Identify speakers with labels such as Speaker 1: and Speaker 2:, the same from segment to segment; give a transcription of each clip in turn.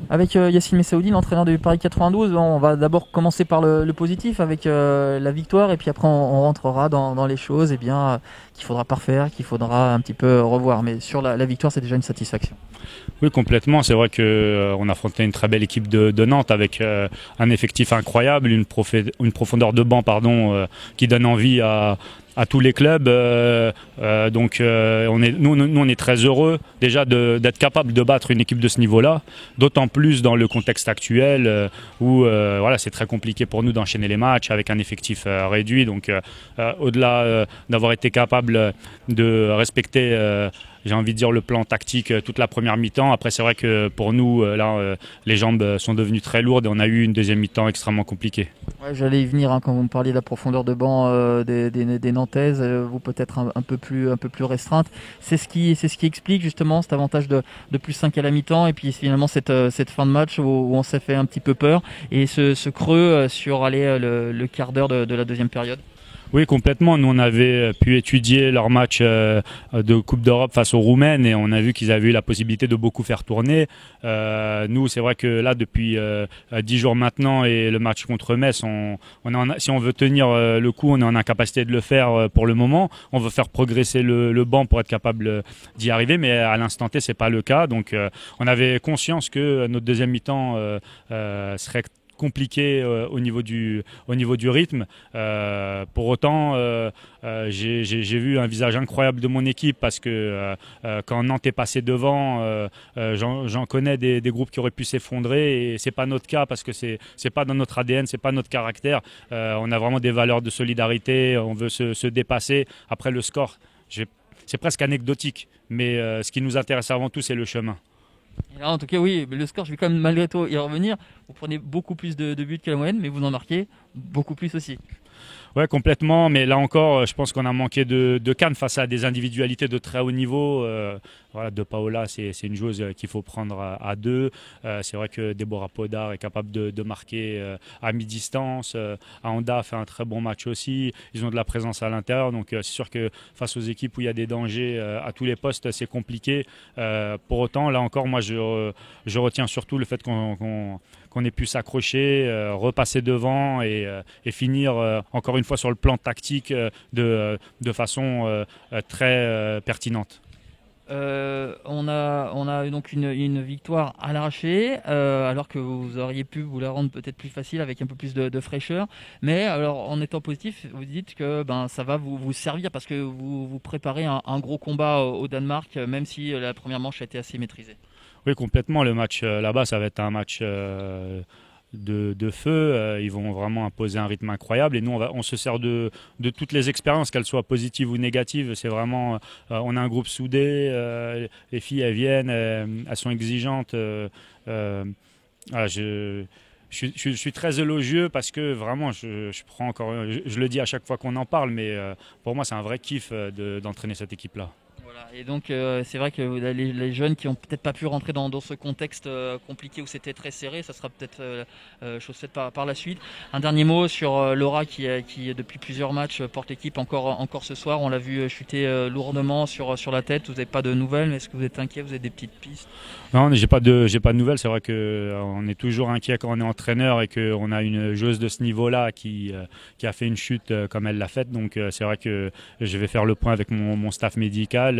Speaker 1: Avec Yacine Messaoudi, l'entraîneur du Paris 92, on va d'abord commencer par le positif avec la victoire et puis après on rentrera dans les choses qu'il faudra parfaire, qu'il faudra un petit peu revoir. Mais sur la victoire, c'est déjà une satisfaction.
Speaker 2: Oui, complètement. C'est vrai que on affrontait une très belle équipe de Nantes avec un effectif incroyable, une profondeur de banc, qui donne envie à tous les clubs. Nous, on est très heureux déjà d'être capable de battre une équipe de ce niveau-là, d'autant plus dans le contexte actuel où voilà, c'est très compliqué pour nous d'enchaîner les matchs avec un effectif réduit. Donc, au-delà d'avoir été capable de respecter j'ai envie de dire le plan tactique toute la première mi-temps. Après, c'est vrai que pour nous, les jambes sont devenues très lourdes et on a eu une deuxième mi-temps extrêmement compliquée.
Speaker 1: Ouais, j'allais y venir quand vous me parliez de la profondeur de banc des Nantaises, vous peut-être un peu plus restreinte. C'est ce qui explique justement cet avantage de plus 5 à la mi-temps et puis finalement cette fin de match où on s'est fait un petit peu peur et ce creux sur le quart d'heure de la deuxième période.
Speaker 2: Oui, complètement. Nous, on avait pu étudier leur match de Coupe d'Europe face aux Roumaines et on a vu qu'ils avaient eu la possibilité de beaucoup faire tourner. Nous, c'est vrai que là, depuis 10 jours maintenant et le match contre Metz, si on veut tenir le coup, on est en incapacité de le faire pour le moment. On veut faire progresser le banc pour être capable d'y arriver, mais à l'instant T, c'est pas le cas. Donc, on avait conscience que notre deuxième mi-temps serait compliqué au niveau du rythme. Pour autant, j'ai vu un visage incroyable de mon équipe parce que quand Nantes est passé devant, j'en connais des groupes qui auraient pu s'effondrer et c'est pas notre cas parce que c'est pas dans notre ADN, c'est pas notre caractère. On a vraiment des valeurs de solidarité, on veut se dépasser. Après le score, c'est presque anecdotique, mais ce qui nous intéresse avant tout, c'est le chemin.
Speaker 1: Et là, en tout cas, oui, le score, je vais quand même malgré tout y revenir. Vous prenez beaucoup plus de buts que la moyenne, mais vous en marquez beaucoup plus aussi.
Speaker 2: Ouais, complètement. Mais là encore, je pense qu'on a manqué de canne face à des individualités de très haut niveau. Voilà, De Paola, c'est une joueuse qu'il faut prendre à deux. C'est vrai que Deborah Podar est capable de marquer à mi-distance. Anda fait un très bon match aussi. Ils ont de la présence à l'intérieur. Donc, c'est sûr que face aux équipes où il y a des dangers à tous les postes, c'est compliqué. Pour autant, là encore, moi, je retiens surtout le fait qu'on ait pu s'accrocher, repasser devant et finir encore une fois sur le plan tactique de façon très pertinente.
Speaker 1: On a donc une victoire à l'arraché, alors que vous auriez pu vous la rendre peut-être plus facile avec un peu plus de fraîcheur. Mais alors, en étant positif, vous dites que ça va vous servir parce que vous préparez un gros combat au Danemark, même si la première manche a été assez maîtrisée.
Speaker 2: Oui, complètement. Le match là-bas, ça va être un match de feu. Ils vont vraiment imposer un rythme incroyable. Et nous, on se sert de toutes les expériences, qu'elles soient positives ou négatives. C'est vraiment, on a un groupe soudé. Les filles, elles viennent, elles sont exigeantes. Voilà, je suis très élogieux parce que vraiment, je prends encore, je le dis à chaque fois qu'on en parle, mais pour moi, c'est un vrai kiff d'entraîner cette équipe-là.
Speaker 1: Voilà. Et donc c'est vrai que les jeunes qui ont peut-être pas pu rentrer dans ce contexte compliqué où c'était très serré, ça sera peut-être chose faite par la suite. Un dernier mot sur Laura qui depuis plusieurs matchs porte l'équipe encore ce soir. On l'a vu chuter lourdement sur la tête. Vous n'avez pas de nouvelles, mais est-ce que vous êtes inquiet? Vous avez des petites pistes?
Speaker 2: Non, j'ai pas de nouvelles. C'est vrai que on est toujours inquiet quand on est entraîneur et qu'on a une joueuse de ce niveau-là qui a fait une chute comme elle l'a faite. Donc c'est vrai que je vais faire le point avec mon staff médical.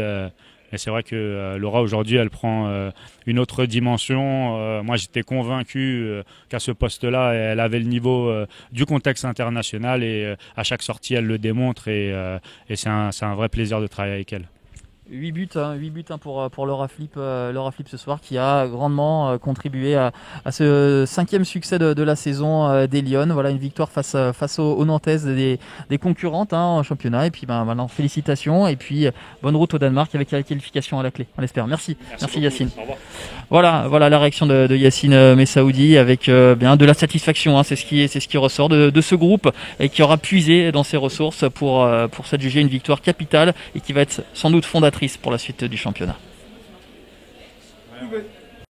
Speaker 2: Et c'est vrai que Laura aujourd'hui, elle prend une autre dimension. Moi, j'étais convaincu qu'à ce poste-là, elle avait le niveau du contexte international et à chaque sortie, elle le démontre et c'est un vrai plaisir de travailler avec elle.
Speaker 1: 8 buts, 8 buts pour Laura Flip ce soir qui a grandement contribué à ce 5e succès de la saison des Lyonnes. Voilà une victoire face aux Nantaises des concurrentes en championnat. Et puis maintenant félicitations et puis bonne route au Danemark avec la qualification à la clé. On l'espère. Merci Yacine.
Speaker 2: Au revoir.
Speaker 1: Voilà la réaction de Yacine Messaoudi avec bien de la satisfaction. C'est ce qui ressort de ce groupe et qui aura puisé dans ses ressources pour s'adjuger une victoire capitale et qui va être sans doute fondatrice pour la suite du championnat.
Speaker 2: Ouais.